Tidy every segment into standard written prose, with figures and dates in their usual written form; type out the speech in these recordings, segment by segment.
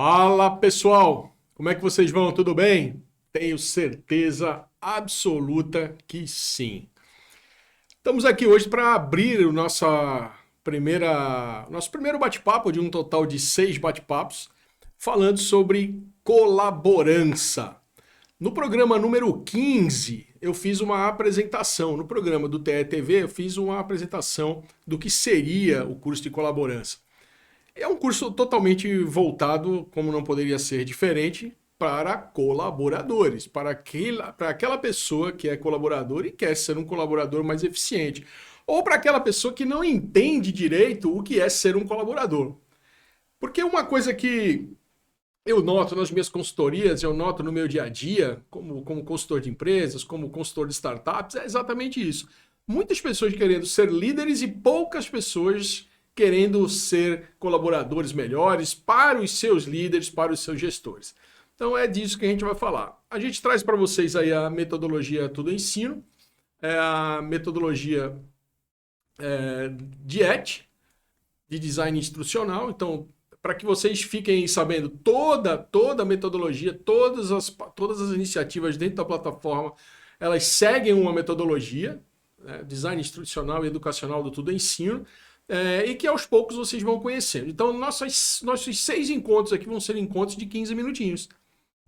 Fala pessoal, como é que vocês vão? Tudo bem? Tenho certeza absoluta que sim. Estamos aqui hoje para abrir nosso primeiro bate-papo de um total de 6 bate-papos, falando sobre colaborança. No programa número 15, eu fiz uma apresentação. No programa do TETV, eu fiz uma apresentação do que seria o curso de colaborança. É um curso totalmente voltado, como não poderia ser diferente, para colaboradores, para aquela pessoa que é colaborador e quer ser um colaborador mais eficiente, ou para aquela pessoa que não entende direito o que é ser um colaborador. Porque uma coisa que eu noto nas minhas consultorias, eu noto no meu dia a dia, como consultor de empresas, como consultor de startups, é exatamente isso. Muitas pessoas querendo ser líderes e poucas pessoas querendo ser colaboradores melhores para os seus líderes, para os seus gestores. Então é disso que a gente vai falar. A gente traz para vocês aí a metodologia Tudo Ensino, a metodologia DIET, de design instrucional. Então, para que vocês fiquem sabendo toda a metodologia, todas as iniciativas dentro da plataforma, elas seguem uma metodologia, né, design instrucional e educacional do Tudo Ensino, e que aos poucos vocês vão conhecendo. Então, nossos 6 encontros aqui vão ser encontros de 15 minutinhos.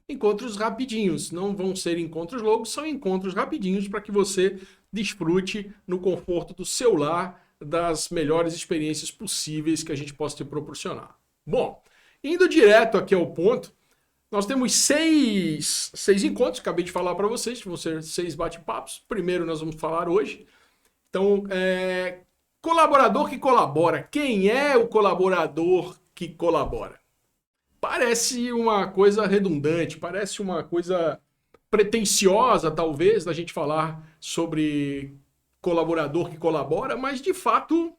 Encontros rapidinhos, não vão ser encontros longos, são encontros rapidinhos para que você desfrute no conforto do seu lar das melhores experiências possíveis que a gente possa te proporcionar. Bom, indo direto aqui ao ponto, nós temos seis encontros, acabei de falar para vocês, vão ser 6 bate-papos. Primeiro nós vamos falar hoje. Então, colaborador que colabora. Quem é o colaborador que colabora? Parece uma coisa redundante, parece uma coisa pretensiosa, talvez, da gente falar sobre colaborador que colabora, mas de fato,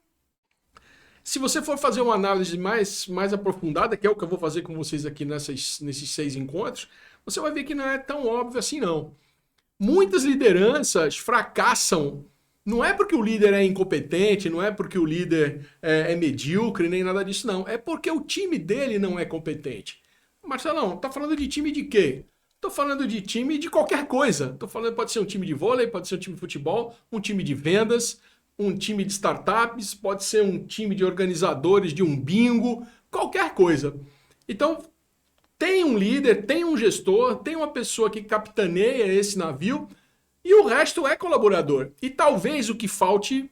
se você for fazer uma análise mais aprofundada, que é o que eu vou fazer com vocês aqui nesses 6 encontros, você vai ver que não é tão óbvio assim, não. Muitas lideranças fracassam. Não é porque o líder é incompetente, não é porque o líder é medíocre, nem nada disso, não. É porque o time dele não é competente. Marcelão, tá falando de time de quê? Tô falando de time de qualquer coisa. Tô falando, pode ser um time de vôlei, pode ser um time de futebol, um time de vendas, um time de startups, pode ser um time de organizadores de um bingo, qualquer coisa. Então, tem um líder, tem um gestor, tem uma pessoa que capitaneia esse navio e o resto é colaborador. E talvez o que falte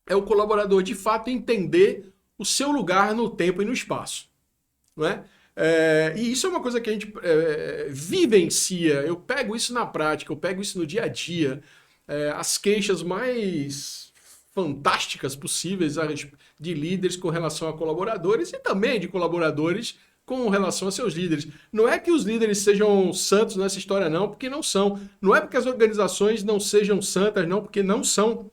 é o colaborador de fato entender o seu lugar no tempo e no espaço. Não é? E isso é uma coisa que a gente vivencia. Eu pego isso na prática, eu pego isso no dia a dia. As queixas mais fantásticas possíveis de líderes com relação a colaboradores e também de colaboradores com relação a seus líderes. Não é que os líderes sejam santos nessa história, não, porque não são. Não é porque as organizações não sejam santas, não, porque não são.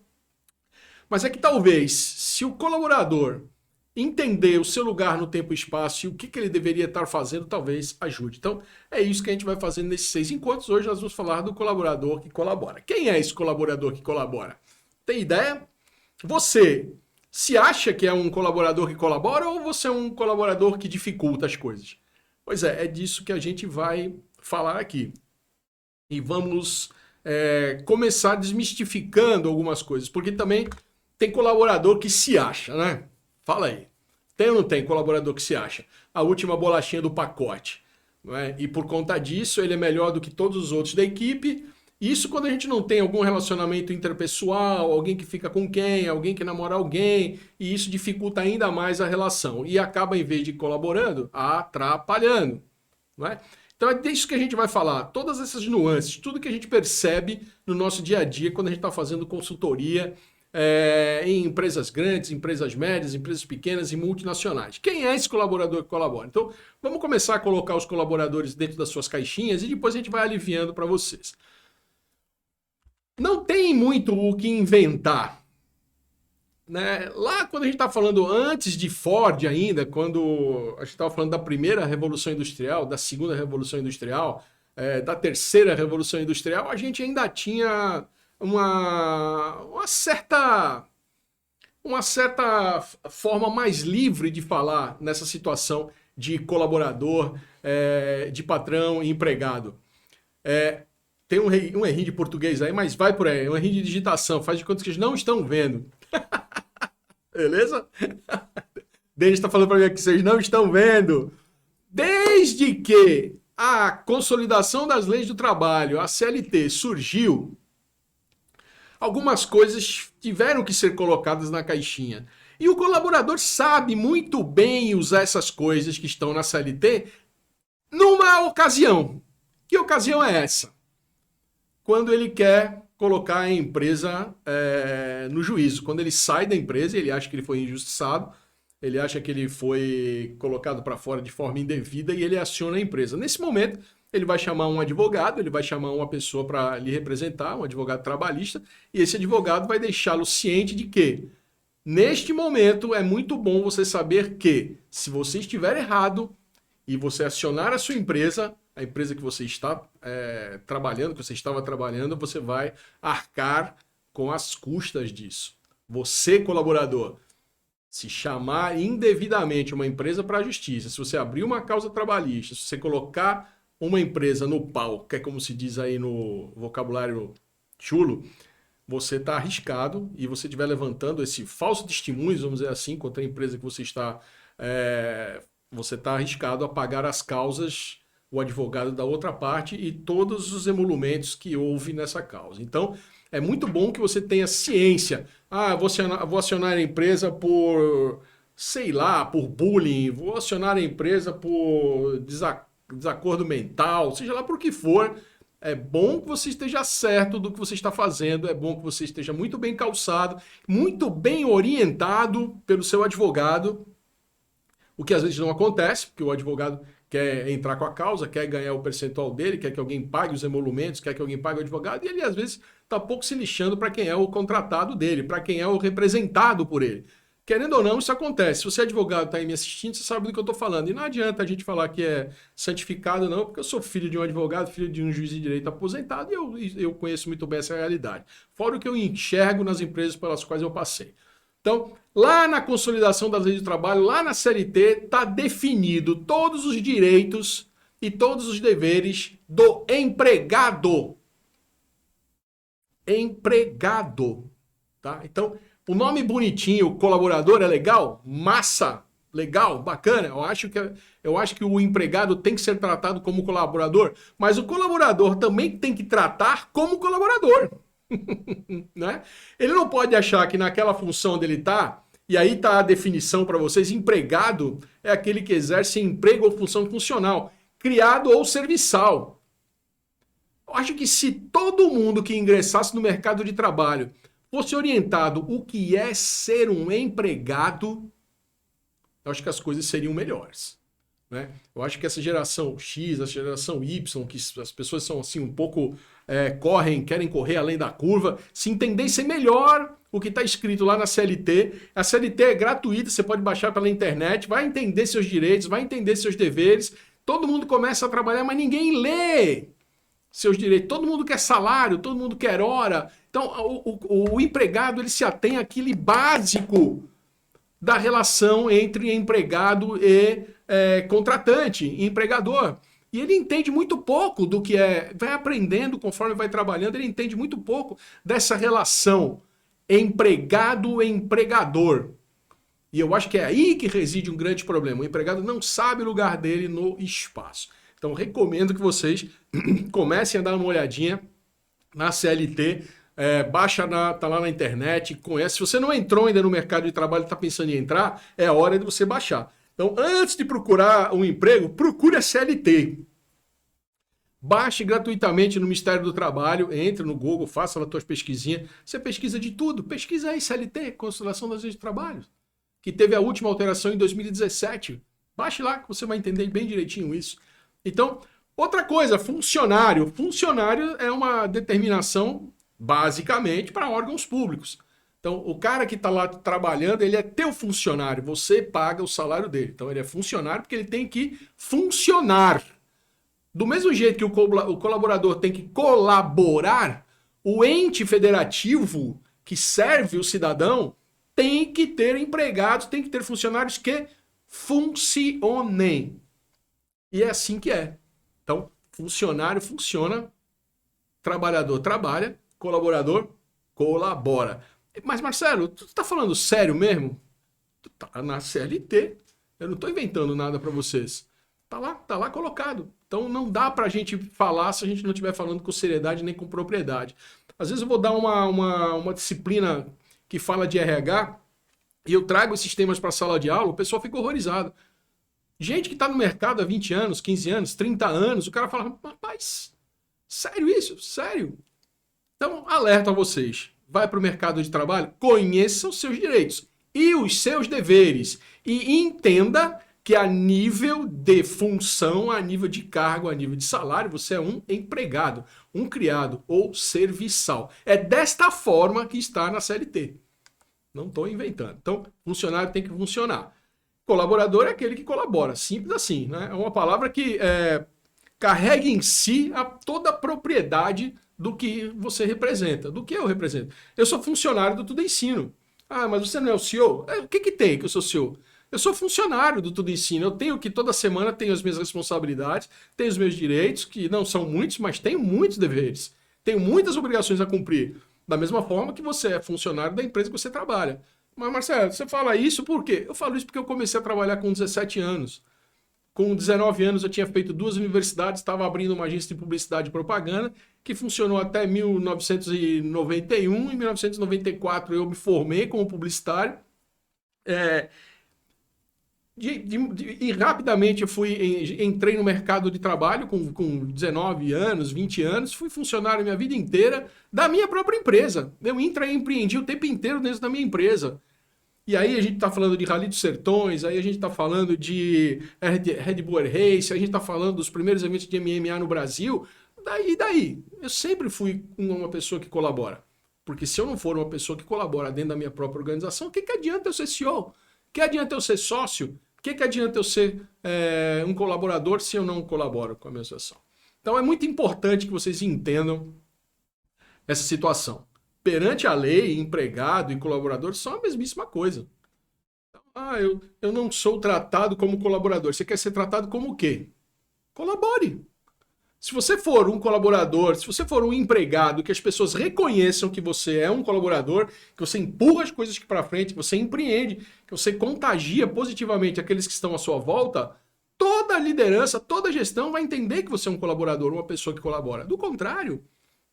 Mas é que talvez, se o colaborador entender o seu lugar no tempo e espaço e o que ele deveria estar fazendo, talvez ajude. Então, é isso que a gente vai fazer nesses 6 encontros. Hoje nós vamos falar do colaborador que colabora. Quem é esse colaborador que colabora? Tem ideia? Você se acha que é um colaborador que colabora ou você é um colaborador que dificulta as coisas? Pois é disso que a gente vai falar aqui. E vamos começar desmistificando algumas coisas, porque também tem colaborador que se acha, né? Fala aí. Tem ou não tem colaborador que se acha? A última bolachinha do pacote. Não é? E por conta disso, ele é melhor do que todos os outros da equipe. Isso quando a gente não tem algum relacionamento interpessoal, alguém que fica com quem, alguém que namora alguém, e isso dificulta ainda mais a relação. E acaba, em vez de colaborando, atrapalhando. Não é? Então é disso que a gente vai falar. Todas essas nuances, tudo que a gente percebe no nosso dia a dia quando a gente está fazendo consultoria em empresas grandes, empresas médias, empresas pequenas e multinacionais. Quem é esse colaborador que colabora? Então, vamos começar a colocar os colaboradores dentro das suas caixinhas e depois a gente vai aliviando para vocês. Não tem muito o que inventar. Né? Lá quando a gente está falando antes de Ford ainda, quando a gente estava falando da primeira Revolução Industrial, da segunda Revolução Industrial, da terceira Revolução Industrial, a gente ainda tinha uma certa forma mais livre de falar nessa situação de colaborador, de patrão e empregado. Tem um errinho de português aí, mas vai por aí, um errinho de digitação, faz de conta que vocês não estão vendo. Beleza? Denis está falando para mim aqui que vocês não estão vendo. Desde que a consolidação das leis do trabalho, a CLT, surgiu, algumas coisas tiveram que ser colocadas na caixinha. E o colaborador sabe muito bem usar essas coisas que estão na CLT numa ocasião. Que ocasião é essa? Quando ele quer colocar a empresa no juízo. Quando ele sai da empresa, ele acha que ele foi injustiçado, ele acha que ele foi colocado para fora de forma indevida e ele aciona a empresa. Nesse momento, ele vai chamar um advogado, ele vai chamar uma pessoa para lhe representar, um advogado trabalhista, e esse advogado vai deixá-lo ciente de que, neste momento, é muito bom você saber que, se você estiver errado e você acionar a sua empresa, a empresa que você está trabalhando, que você estava trabalhando, você vai arcar com as custas disso. Você, colaborador, se chamar indevidamente uma empresa para a justiça, se você abrir uma causa trabalhista, se você colocar uma empresa no pau, que é como se diz aí no vocabulário chulo, você está arriscado e você estiver levantando esse falso testemunho, vamos dizer assim, contra a empresa que você está arriscado a pagar as causas, o advogado da outra parte e todos os emolumentos que houve nessa causa. Então, é muito bom que você tenha ciência. Vou acionar a empresa por, sei lá, por bullying, vou acionar a empresa por desacordo mental, seja lá por que for. É bom que você esteja certo do que você está fazendo, é bom que você esteja muito bem calçado, muito bem orientado pelo seu advogado, o que às vezes não acontece, porque o advogado quer entrar com a causa, quer ganhar o percentual dele, quer que alguém pague os emolumentos, quer que alguém pague o advogado, e ele às vezes está pouco se lixando para quem é o contratado dele, para quem é o representado por ele. Querendo ou não, isso acontece. Se você é advogado e está aí me assistindo, você sabe do que eu estou falando. E não adianta a gente falar que é santificado, não, porque eu sou filho de um advogado, filho de um juiz de direito aposentado, e eu conheço muito bem essa realidade. Fora o que eu enxergo nas empresas pelas quais eu passei. Então, lá na consolidação das leis do trabalho, lá na CLT, está definido todos os direitos e todos os deveres do empregado. Empregado. Tá? Então, o nome bonitinho, colaborador, é legal? Massa! Legal, bacana. Eu acho que o empregado tem que ser tratado como colaborador, mas o colaborador também tem que tratar como colaborador. Né? Ele não pode achar que naquela função onde ele está, e aí está a definição para vocês, empregado é aquele que exerce emprego ou função funcional, criado ou serviçal. Eu acho que se todo mundo que ingressasse no mercado de trabalho fosse orientado o que é ser um empregado, eu acho que as coisas seriam melhores. Né? Eu acho que essa geração X, essa geração Y, que as pessoas são assim um pouco querem correr além da curva, se entendessem melhor o que está escrito lá na CLT. A CLT é gratuita, você pode baixar pela internet, vai entender seus direitos, vai entender seus deveres. Todo mundo começa a trabalhar, mas ninguém lê seus direitos. Todo mundo quer salário, todo mundo quer hora. Então, o empregado ele se atém àquele básico da relação entre empregado e contratante, empregador. E ele entende muito pouco do que vai aprendendo conforme vai trabalhando, ele entende muito pouco dessa relação empregado-empregador. E eu acho que é aí que reside um grande problema. O empregado não sabe o lugar dele no espaço. Então, recomendo que vocês comecem a dar uma olhadinha na CLT, tá lá na internet, conhece. Se você não entrou ainda no mercado de trabalho e está pensando em entrar, é a hora de você baixar. Então, antes de procurar um emprego, procure a CLT. Baixe gratuitamente no Ministério do Trabalho, entre no Google, faça lá as tuas pesquisinhas. Você pesquisa de tudo. Pesquisa aí CLT, Consolidação das Leis de Trabalho, que teve a última alteração em 2017. Baixe lá que você vai entender bem direitinho isso. Então, outra coisa, funcionário. Funcionário é uma determinação, basicamente, para órgãos públicos. Então, o cara que está lá trabalhando, ele é teu funcionário, você paga o salário dele. Então, ele é funcionário porque ele tem que funcionar. Do mesmo jeito que o colaborador tem que colaborar, o ente federativo que serve o cidadão tem que ter empregados, tem que ter funcionários que funcionem. E é assim que é. Então, funcionário funciona, trabalhador trabalha, colaborador colabora. Mas, Marcelo, tu tá falando sério mesmo? Tu tá na CLT. Eu não tô inventando nada para vocês. Tá lá colocado. Então não dá pra gente falar se a gente não estiver falando com seriedade nem com propriedade. Às vezes eu vou dar uma disciplina que fala de RH e eu trago esses temas para a sala de aula, o pessoal fica horrorizado. Gente que está no mercado há 20 anos, 15 anos, 30 anos, o cara fala, rapaz, sério isso? Sério? Então, alerta a vocês. Vai para o mercado de trabalho, conheça os seus direitos e os seus deveres. E entenda que a nível de função, a nível de cargo, a nível de salário, você é um empregado, um criado ou serviçal. É desta forma que está na CLT. Não estou inventando. Então, funcionário tem que funcionar. Colaborador é aquele que colabora. Simples assim, né? É uma palavra que carrega em si toda a propriedade do que você representa. Do que eu represento. Eu sou funcionário do Tudo Ensino. Ah, mas você não é o CEO? O que tem que eu sou CEO? Eu sou funcionário do Tudo Ensino. Eu tenho que toda semana tenho as minhas responsabilidades, tenho os meus direitos, que não são muitos, mas tenho muitos deveres. Tenho muitas obrigações a cumprir. Da mesma forma que você é funcionário da empresa que você trabalha. Mas, Marcelo, você fala isso por quê? Eu falo isso porque eu comecei a trabalhar com 17 anos. Com 19 anos eu tinha feito 2 universidades, estava abrindo uma agência de publicidade e propaganda, que funcionou até 1991. Em 1994 eu me formei como publicitário. E rapidamente eu entrei no mercado de trabalho com 19 anos, 20 anos, fui funcionário minha vida inteira da minha própria empresa. Eu empreendi o tempo inteiro dentro da minha empresa. E aí a gente está falando de Rally dos Sertões, aí a gente está falando de Red Bull Air Race, a gente está falando dos primeiros eventos de MMA no Brasil. Daí, eu sempre fui uma pessoa que colabora. Porque se eu não for uma pessoa que colabora dentro da minha própria organização, o que adianta eu ser CEO? O que adianta eu ser sócio? O que adianta eu ser um colaborador se eu não colaboro com a minha associação? Então é muito importante que vocês entendam essa situação. Perante a lei, empregado e colaborador são a mesmíssima coisa. Eu não sou tratado como colaborador. Você quer ser tratado como o quê? Colabore. Se você for um colaborador, se você for um empregado, que as pessoas reconheçam que você é um colaborador, que você empurra as coisas para frente, que você empreende, que você contagia positivamente aqueles que estão à sua volta, toda a liderança, toda a gestão vai entender que você é um colaborador, uma pessoa que colabora. Do contrário,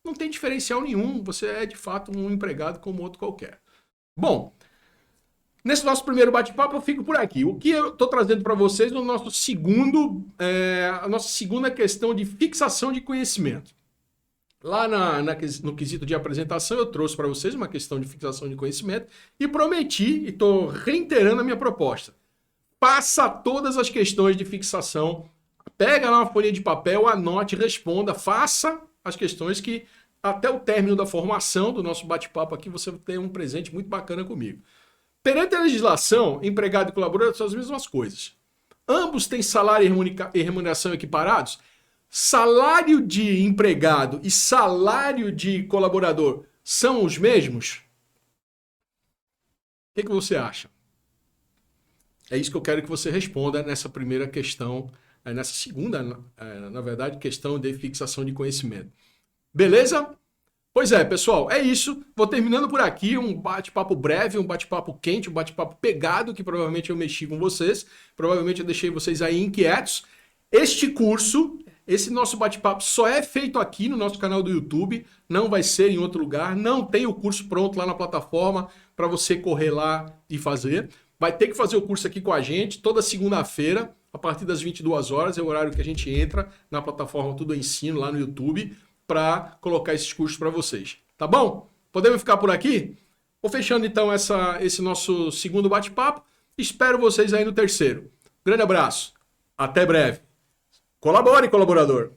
não tem diferencial nenhum. Você é, de fato, um empregado como outro qualquer. Bom, nesse nosso primeiro bate-papo eu fico por aqui. O que eu estou trazendo para vocês no nosso a nossa segunda questão de fixação de conhecimento. Lá no quesito de apresentação eu trouxe para vocês uma questão de fixação de conhecimento e prometi, e estou reiterando a minha proposta. Faça todas as questões de fixação, pega lá uma folha de papel, anote, responda, faça as questões que até o término da formação do nosso bate-papo aqui você vai ter um presente muito bacana comigo. Perante a legislação, empregado e colaborador são as mesmas coisas. Ambos têm salário e remuneração equiparados? Salário de empregado e salário de colaborador são os mesmos? O que você acha? É isso que eu quero que você responda nessa primeira questão, nessa segunda, na verdade, questão de fixação de conhecimento. Beleza? Pois é, pessoal, é isso. Vou terminando por aqui, um bate-papo breve, um bate-papo quente, um bate-papo pegado, que provavelmente eu mexi com vocês, provavelmente eu deixei vocês aí inquietos. Este curso, esse nosso bate-papo só é feito aqui no nosso canal do YouTube, não vai ser em outro lugar, não tem o curso pronto lá na plataforma para você correr lá e fazer. Vai ter que fazer o curso aqui com a gente toda segunda-feira, a partir das 22 horas, é o horário que a gente entra na plataforma Tudo Ensino lá no YouTube, para colocar esses cursos para vocês. Tá bom? Podemos ficar por aqui? Vou fechando então esse nosso segundo bate-papo. Espero vocês aí no terceiro. Grande abraço. Até breve. Colabore, colaborador.